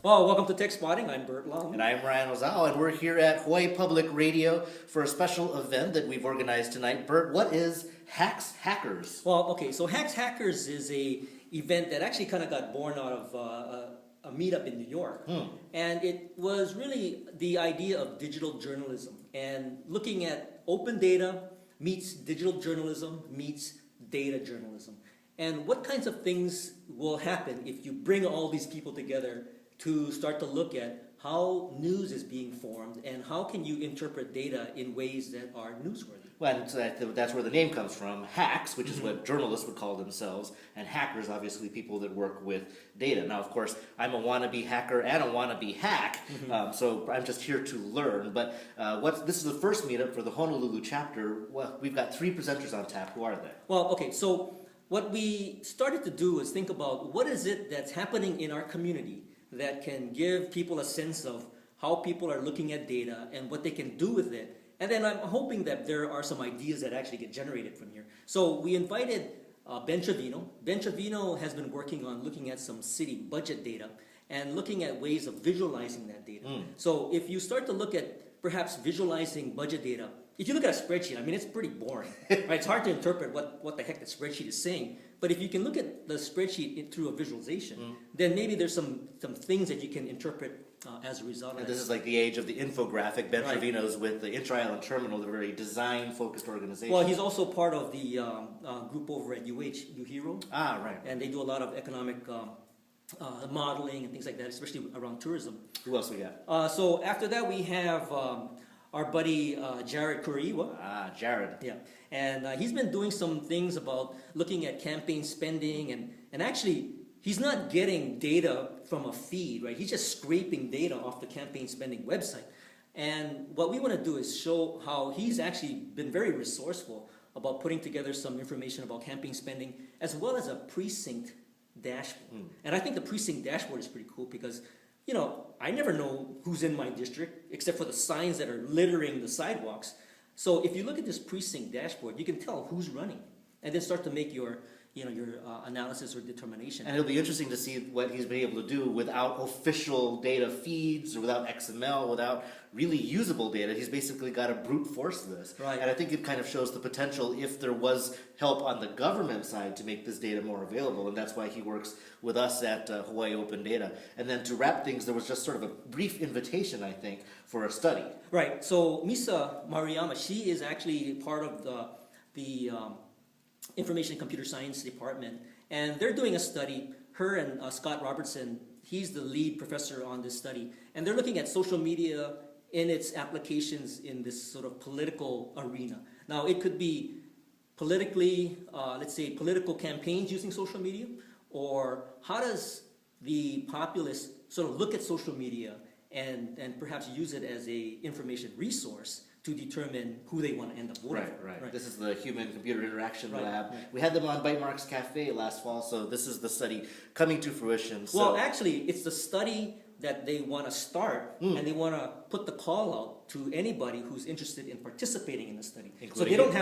Well, welcome to Techspotting. I'm Bert Long. And I'm Ryan Ozawa, and we're here at Hawaii Public Radio for a special event that we've organized tonight. Bert, what is Hacks Hackers? Well, okay, so Hacks Hackers is a event that actually kind of got born out of a meetup in New York. And it was really the idea of digital journalism and looking at open data meets digital journalism meets data journalism. And what kinds of things will happen if you bring all these people together to start to look at how news is being formed and how can you interpret data in ways that are newsworthy. Well, that's where the name comes from, hacks, which is what journalists would call themselves, and hackers, obviously people that work with data. Now, of course, I'm a wannabe hacker and a wannabe hack, so I'm just here to learn. But this is the first meetup for the Honolulu chapter. Well, we've got 3 presenters on tap. Who are they? Well, okay, so what we started to do is think about what is it that's happening in our community that can give people a sense of how people are looking at data and what they can do with it. And then I'm hoping that there are some ideas that actually get generated from here. So we invited Ben Trevino. Ben Trevino has been working on looking at some city budget data and looking at ways of visualizing that data. So if you start to look at perhaps visualizing budget data, if you look at a spreadsheet, I mean, it's pretty boring. Right? It's hard to interpret what the heck the spreadsheet is saying. But if you can look at the spreadsheet through a visualization, then maybe there's some things that you can interpret as a result of And that. this is like the age of the infographic. Ben Trevino's with the Inter-Island Terminal, the very design-focused organization. Well, he's also part of the group over at UHero. Ah, right. And they do a lot of economic modeling and things like that, especially around tourism. Who else we got? So after that, we have our buddy Jared Kuriwa. Ah, Jared. Yeah, and he's been doing some things about looking at campaign spending, and actually, he's not getting data from a feed, right? He's just scraping data off the campaign spending website. And what we want to do is show how he's actually been very resourceful about putting together some information about campaign spending, as well as a precinct dashboard. And I think the precinct dashboard is pretty cool because, you know, I never know who's in my district except for the signs that are littering the sidewalks. So if you look at this precinct dashboard, you can tell who's running and then start to make your analysis or determination. And it'll be interesting to see what he's been able to do without official data feeds or without XML, without really usable data. He's basically got to brute force this. Right. And I think it kind of shows the potential if there was help on the government side to make this data more available. And that's why he works with us at Hawaii Open Data. And then to wrap things, there was just sort of a brief invitation, I think, for a study. Right. So Misa Mariyama, she is actually part of the Information and Computer Science Department, and they're doing a study. Her and Scott Robertson, he's the lead professor on this study, and they're looking at social media in its applications in this sort of political arena. Now, it could be politically, let's say, political campaigns using social media, or how does the populace sort of look at social media and perhaps use it as a information resource to determine who they want to end up voting for. Right. This is the Human-Computer Interaction Lab. Right. We had them on Bytemarks Cafe last fall, so this is the study coming to fruition. So. Well, actually, it's the study that they want to start, and they want to put the call out to anybody who's interested in participating in the study. So they don't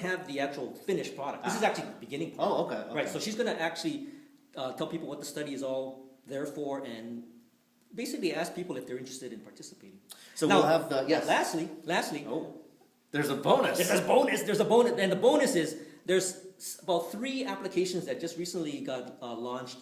have the actual finished product. This is actually the beginning part. Oh, okay. Right. So she's going to actually tell people what the study is all there for, and basically ask people if they're interested in participating. So now, we'll have the yes. Lastly. Oh, there's a bonus. There's a bonus. There's a bonus, and the bonus is there's about 3 applications that just recently got launched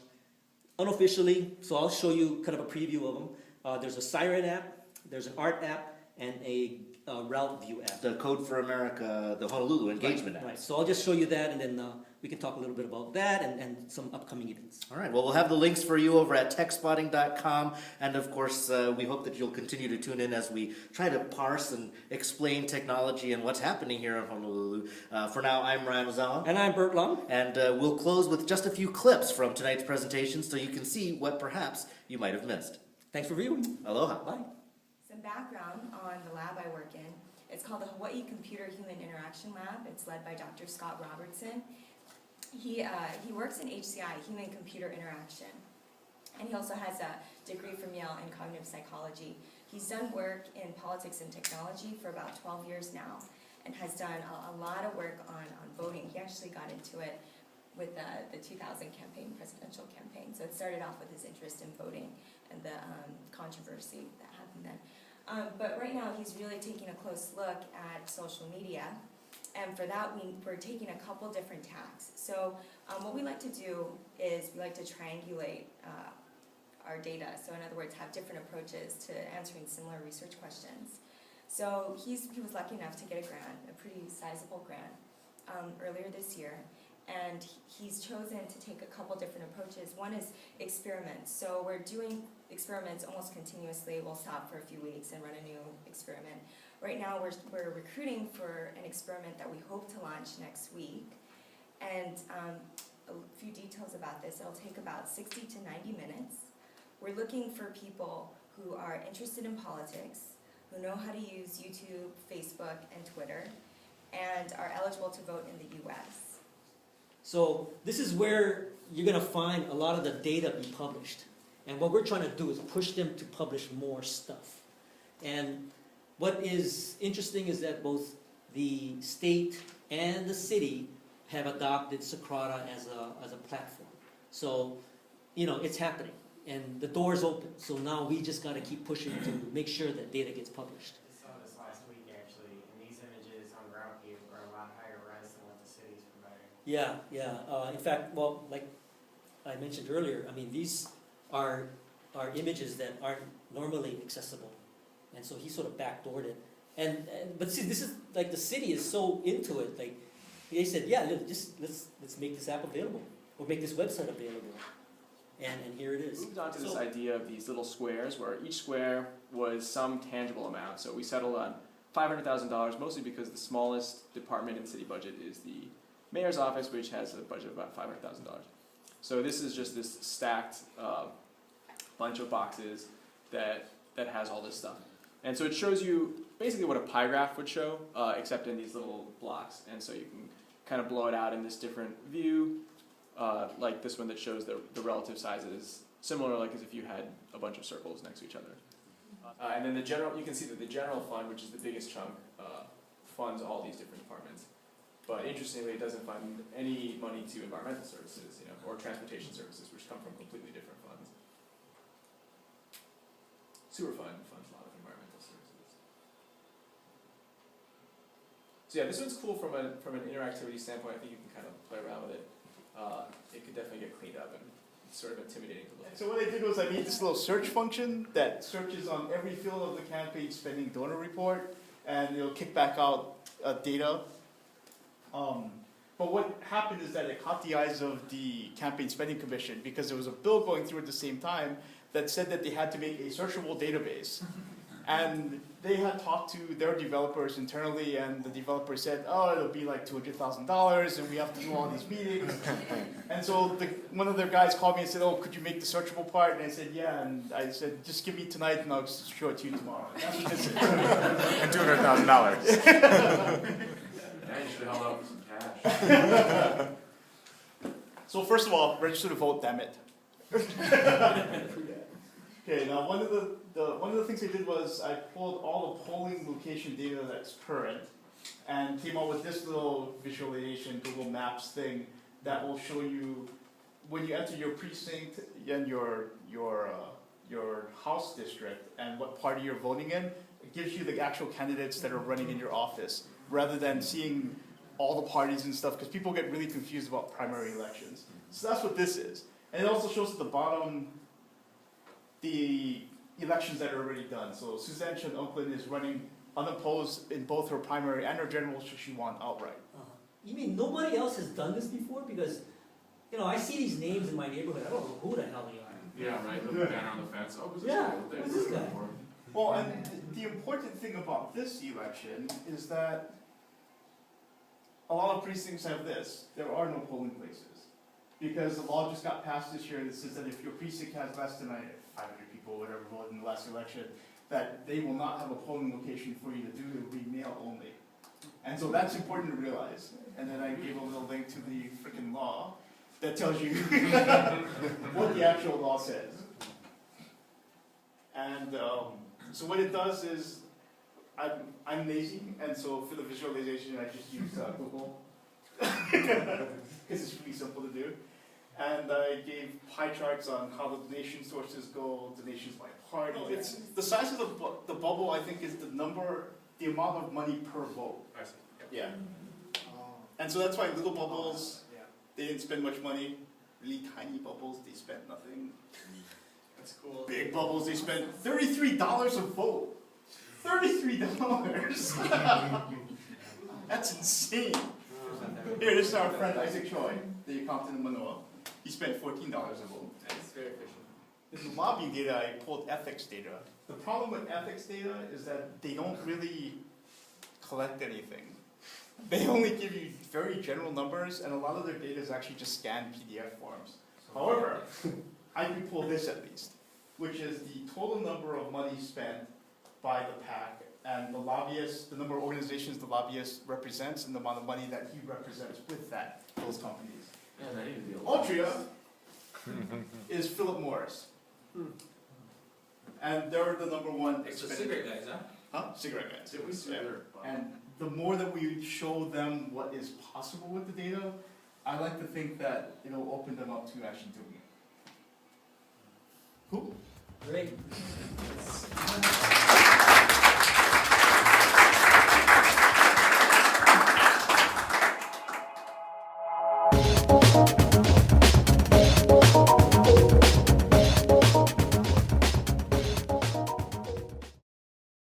unofficially. So I'll show you kind of a preview of them. There's a Siren app, there's an art app, and a Route View app. The Code for America, the Honolulu engagement app. Right. So I'll just show you that, and then we can talk a little bit about that and some upcoming events. All right. Well, we'll have the links for you over at techspotting.com. And, of course, we hope that you'll continue to tune in as we try to parse and explain technology and what's happening here in Honolulu. For now, I'm Ryan Ozawa. And I'm Bert Long. And we'll close with just a few clips from tonight's presentation so you can see what perhaps you might have missed. Thanks for viewing. Aloha. Bye. Some background on the lab I work in. It's called the Hawaii Computer-Human Interaction Lab. It's led by Dr. Scott Robertson. He works in HCI, Human Computer Interaction, and he also has a degree from Yale in cognitive psychology. He's done work in politics and technology for about 12 years now, and has done a lot of work on voting. He actually got into it with the 2000 campaign, presidential campaign. So it started off with his interest in voting and the the controversy that happened then. But right now he's really taking a close look at social media, and for that we're taking a couple different tacks. So what we like to do is we like to triangulate our data. So in other words, have different approaches to answering similar research questions. So he was lucky enough to get a grant, a pretty sizable grant, earlier this year. And he's chosen to take a couple different approaches. One is experiments. So we're doing experiments almost continuously. We'll stop for a few weeks and run a new experiment. Right now we're recruiting for an experiment that we hope to launch next week. And a few details about this. It'll take about 60 to 90 minutes. We're looking for people who are interested in politics, who know how to use YouTube, Facebook, and Twitter, and are eligible to vote in the US. So this is where you're going to find a lot of the data be published. And what we're trying to do is push them to publish more stuff. And what is interesting is that both the state and the city have adopted Socrata as a platform. So, it's happening. And the door's open. So now we just got to keep pushing to make sure that data gets published. I saw this last week, actually, and these images on ground view are a lot higher res than what the city's providing. Yeah. In fact, well, like I mentioned earlier, I mean, these are images that aren't normally accessible. And so he sort of backdoored it. But see, this is, like, the city is so into it. Like, they said, yeah, just let's make this app available. Or make this website available. And here it is. We moved on to this idea of these little squares, where each square was some tangible amount. So we settled on $500,000, mostly because the smallest department in the city budget is the mayor's office, which has a budget of about $500,000. So this is just this stacked bunch of boxes that has all this stuff. And so it shows you basically what a pie graph would show, except in these little blocks. And so you can kind of blow it out in this different view. Like this one that shows the relative sizes, similar like as if you had a bunch of circles next to each other. And then you can see that the general fund, which is the biggest chunk, funds all these different departments. But interestingly, it doesn't fund any money to environmental services, or transportation services, which come from completely different funds. Sewer fund funds a lot of environmental services. So yeah, this one's cool from an interactivity standpoint. I think you can kind of play around with it. It could definitely get cleaned up, and it's sort of intimidating to look at. So what I did was I made this little search function that searches on every field of the campaign spending donor report, and it'll kick back out data. But what happened is that it caught the eyes of the Campaign Spending Commission, because there was a bill going through at the same time that said that they had to make a searchable database. And they had talked to their developers internally, and the developer said, oh, it'll be like $200,000, and we have to do all these meetings. And so one of their guys called me and said, oh, could you make the searchable part? And I said, yeah. And I said, just give me tonight, and I'll just show it to you tomorrow. And that's what this is. And $200,000. Yeah, you should have held out for some cash. So first of all, register to vote, damn it. Okay, now one of the things I did was I pulled all the polling location data that's current and came up with this little visualization Google Maps thing that will show you when you enter your precinct and your house district and what party you're voting in. It gives you the actual candidates that are running in your office, rather than seeing all the parties and stuff, because people get really confused about primary elections. So that's what this is. And it also shows at the bottom the elections that are already done. So Suzanne Chen Oakland is running unopposed in both her primary and her general, so she won outright. You mean nobody else has done this before? Because, I see these names in my neighborhood. I don't know who the hell they are. Yeah, right. The banner on the fence. Oh, who's this Yeah, guy? who's this guy? Well, and the important thing about this election is that a lot of precincts have this. There are no polling places. Because the law just got passed this year that says that if your precinct has less than 500 people, whatever, voted in the last election, that they will not have a polling location for you to do. It will be mail only. And so that's important to realize. And then I gave a little link to the freaking law that tells you what the actual law says. And so what it does is, I'm lazy, and so for the visualization I just use Google, because it's really simple to do. And I gave pie charts on how the donation sources go, donations by party. It's the size of the bubble. I think is the amount of money per vote. I see. Yeah. And so that's why little bubbles, Yeah, they didn't spend much money. Really tiny bubbles, they spent nothing. that's cool. Big bubbles, they spent $33 a vote. $33. That's insane. Here, this is our friend Isaac Choi, the accountant in Manoa. He spent $14 a vote. That's very efficient. This is lobbying data. I pulled ethics data. The problem with ethics data is that they don't really collect anything. They only give you very general numbers, and a lot of their data is actually just scanned PDF forms. However, I can pull this at least, which is the total number of money spent by the PAC and the lobbyists, the number of organizations the lobbyist represents, and the amount of money that he represents with those companies. Altria is Philip Morris. And they're the number one It's the expenditure. cigarette guys, huh? Huh? Cigarette guys. Did we see Yeah. their- And the more that we show them what is possible with the data, I like to think that it'll open them up to actually doing it. Who? Great.